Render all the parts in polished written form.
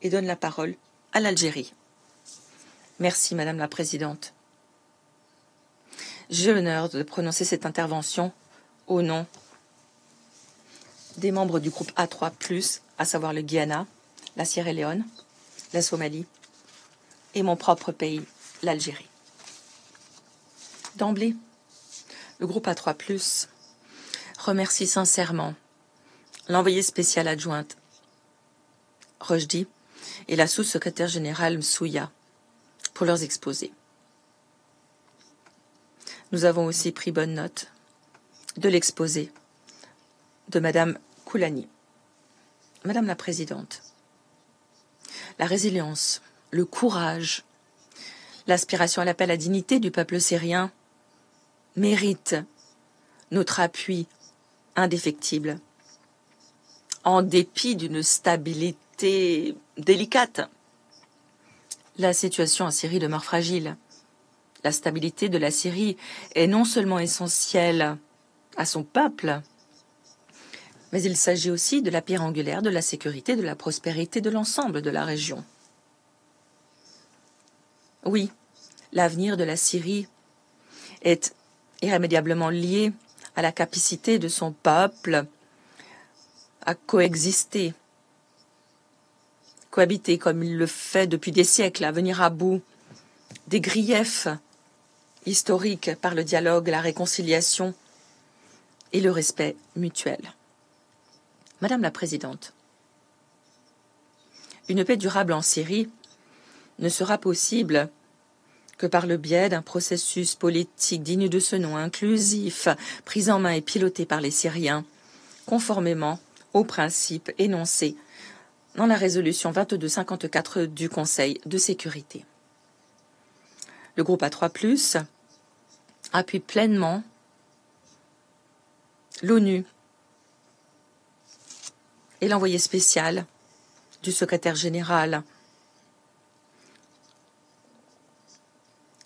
et donne la parole à l'Algérie. Merci, Madame la Présidente. J'ai l'honneur de prononcer cette intervention au nom des membres du groupe A3+, à savoir le Guyana, la Sierra Leone, la Somalie et mon propre pays, l'Algérie. D'emblée, le groupe A3+, remercie sincèrement l'envoyée spéciale adjointe Rojdi et la sous-secrétaire générale Msouya pour leurs exposés. Nous avons aussi pris bonne note de l'exposé de Madame Koulani. Madame la Présidente, la résilience, le courage, l'aspiration à la paix, à la dignité du peuple syrien méritent notre appui indéfectible, en dépit d'une stabilité délicate. La situation en Syrie demeure fragile. La stabilité de la Syrie est non seulement essentielle à son peuple, mais il s'agit aussi de la pierre angulaire de la sécurité, de la prospérité de l'ensemble de la région. Oui, l'avenir de la Syrie est irrémédiablement lié à la capacité de son peuple à cohabiter comme il le fait depuis des siècles, à venir à bout des griefs historiques par le dialogue, la réconciliation et le respect mutuel. Madame la Présidente, une paix durable en Syrie ne sera possible que par le biais d'un processus politique digne de ce nom, inclusif, pris en main et piloté par les Syriens, conformément aux principes énoncés dans la résolution 2254 du Conseil de sécurité. Le groupe A3+, appuie pleinement l'ONU et l'envoyé spécial du secrétaire général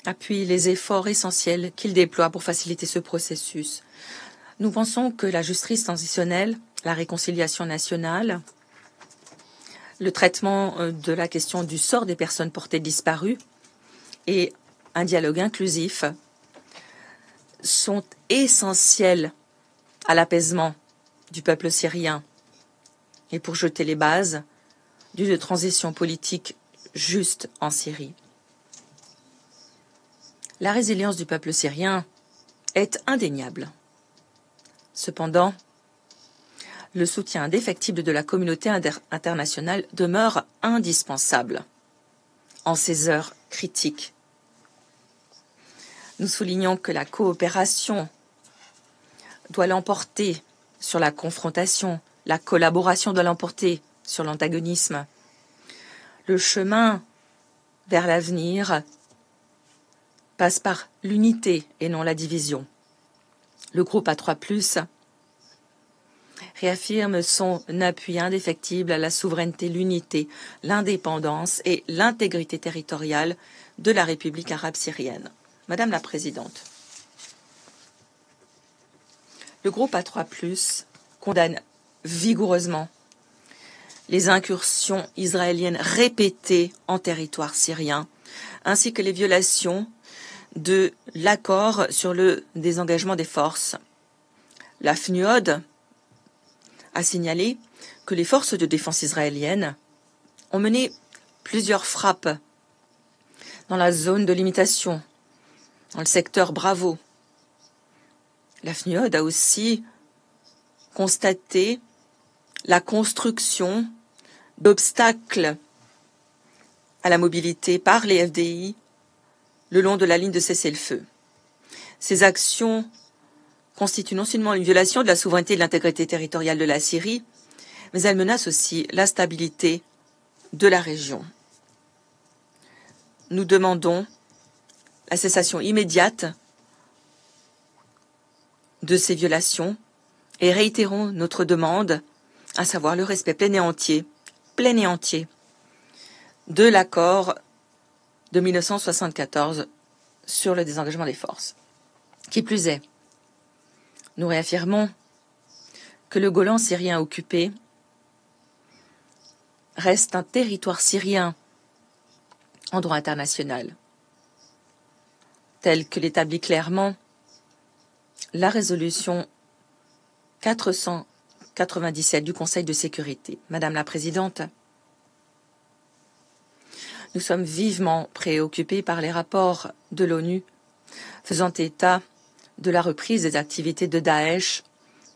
appuie les efforts essentiels qu'il déploie pour faciliter ce processus. Nous pensons que la justice transitionnelle, la réconciliation nationale, le traitement de la question du sort des personnes portées disparues et un dialogue inclusif sont essentiels à l'apaisement du peuple syrien et pour jeter les bases d'une transition politique juste en Syrie. La résilience du peuple syrien est indéniable. Cependant, le soutien indéfectible de la communauté internationale demeure indispensable en ces heures critiques. Nous soulignons que la coopération doit l'emporter sur la confrontation, la collaboration doit l'emporter sur l'antagonisme. Le chemin vers l'avenir passe par l'unité et non la division. Le groupe A3+, réaffirme son appui indéfectible à la souveraineté, l'unité, l'indépendance et l'intégrité territoriale de la République arabe syrienne. Madame la Présidente, le groupe A3+, condamne vigoureusement les incursions israéliennes répétées en territoire syrien, ainsi que les violations de l'accord sur le désengagement des forces. La FNUOD a signalé que les forces de défense israéliennes ont mené plusieurs frappes dans la zone de limitation, dans le secteur Bravo. La FNUOD a aussi constaté la construction d'obstacles à la mobilité par les FDI le long de la ligne de cessez-le-feu. Ces actions constituent non seulement une violation de la souveraineté et de l'intégrité territoriale de la Syrie, mais elles menacent aussi la stabilité de la région. Nous demandons la cessation immédiate de ces violations et réitérons notre demande, à savoir le respect plein et entier de l'accord de 1974 sur le désengagement des forces. Qui plus est, nous réaffirmons que le Golan syrien occupé reste un territoire syrien en droit international, tel que l'établit clairement la résolution 497 du Conseil de sécurité. Madame la Présidente, nous sommes vivement préoccupés par les rapports de l'ONU faisant état de la reprise des activités de Daesh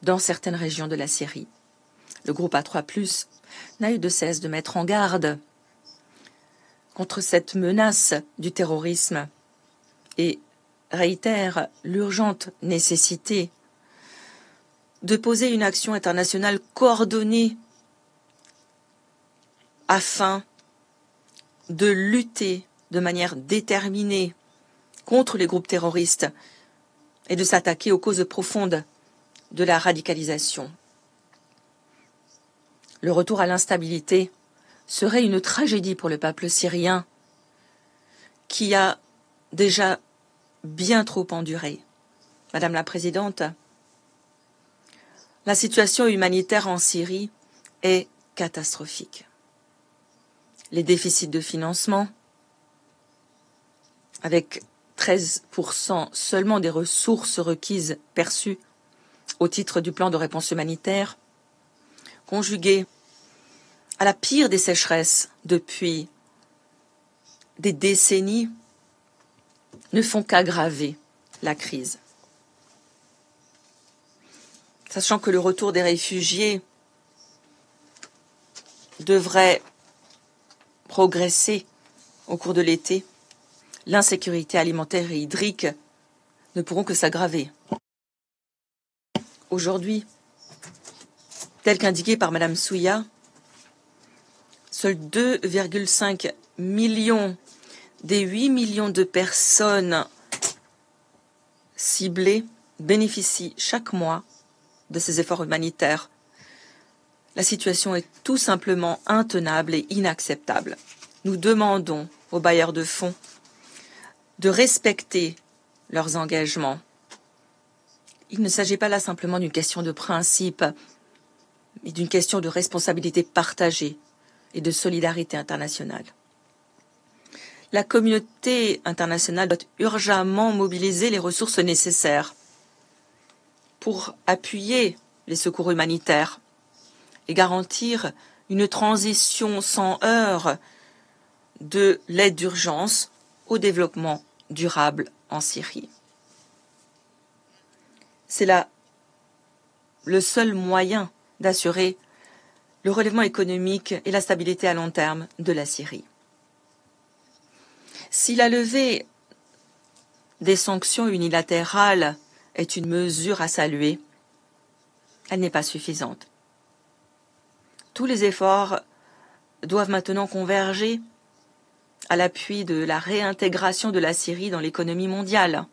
dans certaines régions de la Syrie. Le groupe A3+, n'a eu de cesse de mettre en garde contre cette menace du terrorisme et réitère l'urgente nécessité de poser une action internationale coordonnée afin de lutter de manière déterminée contre les groupes terroristes et de s'attaquer aux causes profondes de la radicalisation. Le retour à l'instabilité serait une tragédie pour le peuple syrien qui a déjà bien trop enduré. Madame la Présidente, la situation humanitaire en Syrie est catastrophique. Les déficits de financement, avec 13% seulement des ressources requises perçues au titre du plan de réponse humanitaire, conjugués à la pire des sécheresses depuis des décennies, ne font qu'aggraver la crise. Sachant que le retour des réfugiés devrait progresser au cours de l'été, l'insécurité alimentaire et hydrique ne pourront que s'aggraver. Aujourd'hui, tel qu'indiqué par Madame Souya, seuls 2,5 millions des 8 millions de personnes ciblées bénéficient chaque mois de ces efforts humanitaires. La situation est tout simplement intenable et inacceptable. Nous demandons aux bailleurs de fonds de respecter leurs engagements. Il ne s'agit pas là simplement d'une question de principe, mais d'une question de responsabilité partagée et de solidarité internationale. La communauté internationale doit urgemment mobiliser les ressources nécessaires pour appuyer les secours humanitaires et garantir une transition sans heurts de l'aide d'urgence au développement durable en Syrie. C'est là le seul moyen d'assurer le relèvement économique et la stabilité à long terme de la Syrie. Si la levée des sanctions unilatérales est une mesure à saluer, elle n'est pas suffisante. Tous les efforts doivent maintenant converger à l'appui de la réintégration de la Syrie dans l'économie mondiale,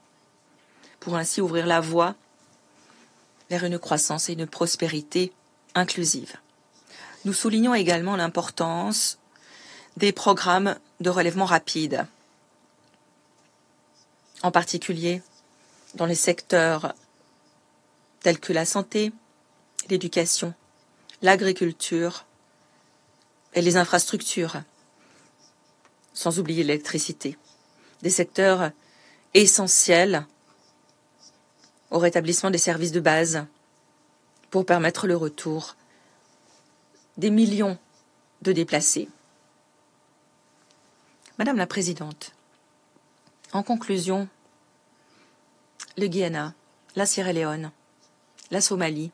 pour ainsi ouvrir la voie vers une croissance et une prospérité inclusive. Nous soulignons également l'importance des programmes de relèvement rapide, en particulier dans les secteurs tels que la santé, l'éducation, l'agriculture et les infrastructures, sans oublier l'électricité, des secteurs essentiels au rétablissement des services de base pour permettre le retour des millions de déplacés. Madame la Présidente, en conclusion, le Guyana, la Sierra Leone, la Somalie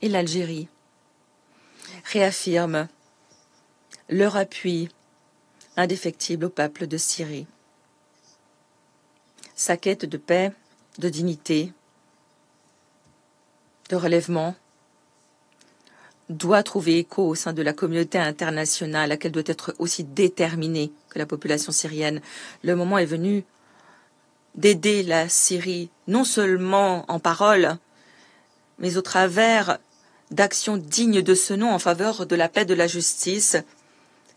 et l'Algérie réaffirment leur appui indéfectible au peuple de Syrie. Sa quête de paix, de dignité, de relèvement doit trouver écho au sein de la communauté internationale, laquelle doit être aussi déterminée que la population syrienne. Le moment est venu d'aider la Syrie, non seulement en parole, mais au travers d'actions dignes de ce nom en faveur de la paix, de la justice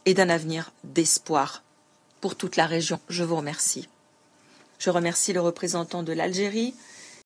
et d'un avenir d'espoir pour toute la région. Je vous remercie. Je remercie le représentant de l'Algérie,